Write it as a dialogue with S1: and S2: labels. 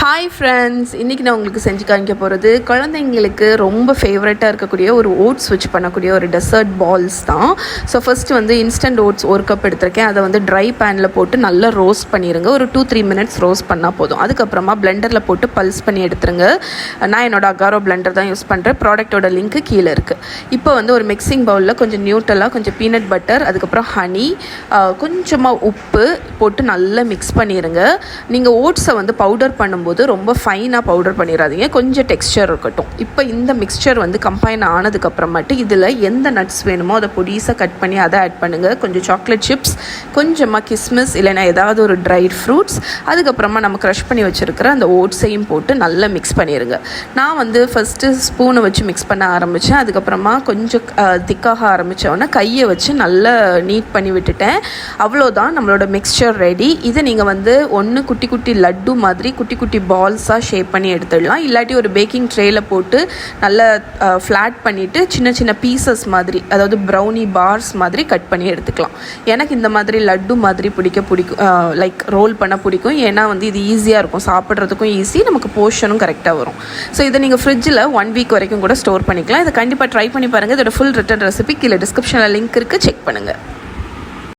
S1: Hi friends, இன்றைக்கி நான் உங்களுக்கு செஞ்சு காமிக்க போகிறது குழந்தைங்களுக்கு ரொம்ப ஃபேவரட்டாக இருக்கக்கூடிய ஒரு ஓட்ஸ் வச்சு பண்ணக்கூடிய ஒரு டெசர்ட் பால்ஸ் தான். ஸோ ஃபஸ்ட்டு வந்து இன்ஸ்டன்ட் ஓட்ஸ் ஒரு கப் எடுத்திருக்கேன். அதை வந்து ட்ரை பேனில் போட்டு நல்லா ரோஸ்ட் பண்ணிடுங்க. ஒரு 2-3 மினிட்ஸ் ரோஸ்ட் பண்ணால் போதும். அதுக்கப்புறமா பிளெண்டரில் போட்டு பல்ஸ் பண்ணி எடுத்துருங்க. நான் என்னோட அகாரோ பிளெண்டர் தான் யூஸ் பண்ணுறேன். ப்ராடக்டோட லிங்க்கு கீழே இருக்குது. இப்போ வந்து ஒரு மிக்சிங் பவுலில் கொஞ்சம் நியூட்டெல்லா, கொஞ்சம் பீனட் பட்டர், அதுக்கப்புறம் ஹனி, கொஞ்சமாக உப்பு போட்டு நல்லா மிக்ஸ் பண்ணிடுங்க. நீங்கள் ஓட்ஸை வந்து பவுடர் பண்ணும்போது ரொம்ப ஃபைனாக பவுடர் பண்ணிடாதீங்க, கொஞ்சம் டெக்ஸ்சர் இருக்கட்டும். இப்போ இந்த மிக்ஸ்சர் வந்து கம்பைன் ஆனதுக்கப்புறமாட்டு இதில் எந்த நட்ஸ் வேணுமோ அதை பொடிசாக கட் பண்ணி அதை ஆட் பண்ணுங்கள். கொஞ்சம் சாக்லேட் சிப்ஸ், கொஞ்சமாக கிஸ்மிஸ், இல்லைனா ஏதாவது ஒரு ட்ரைட் ஃப்ரூட்ஸ், அதுக்கப்புறமா நம்ம க்ரஷ் பண்ணி வச்சுருக்கிற அந்த ஓட்ஸையும் போட்டு நல்லா மிக்ஸ் பண்ணிடுங்க. நான் வந்து ஃபஸ்ட்டு ஸ்பூனை வச்சு மிக்ஸ் பண்ண ஆரம்பித்தேன். அதுக்கப்புறமா கொஞ்சம் திக்காக ஆரம்பித்தோன்னே கையை வச்சு நல்லா நீட் பண்ணி விட்டுட்டேன். அவ்வளோதான், நம்மளோட மிக்ஸ்சர் ரெடி. இதை நீங்கள் வந்து ஒன்று குட்டி குட்டி லட்டு மாதிரி குட்டி குட்டி பால்ஸாக ஷேப் பண்ணி எடுத்துடலாம். இல்லாட்டி ஒரு பேக்கிங் ட்ரேயில் போட்டு நல்லா ஃப்ளாட் பண்ணிவிட்டு சின்ன சின்ன பீசஸ் மாதிரி, அதாவது ப்ரௌனி பார்ஸ் மாதிரி கட் பண்ணி எடுத்துக்கலாம். எனக்கு இந்த மாதிரி லட்டு மாதிரி பிடிக்கும், லைக் ரோல் பண்ண பிடிக்கும். ஏன்னா வந்து இது ஈஸியாக இருக்கும், சாப்பிட்றதுக்கும் ஈஸி, நமக்கு போர்ஷனும் கரெக்டாக வரும். ஸோ இதை நீங்கள் ஃப்ரிட்ஜில் 1 வீக் வரைக்கும் கூட ஸ்டோர் பண்ணிக்கலாம். இதை கண்டிப்பாக ட்ரை பண்ணி பாருங்கள். இதோட ஃபுல் ரிட்டன் ரெசிபி கீழே டிஸ்கிரிப்ஷனில் லிங்க் இருக்குது, செக் பண்ணுங்கள்.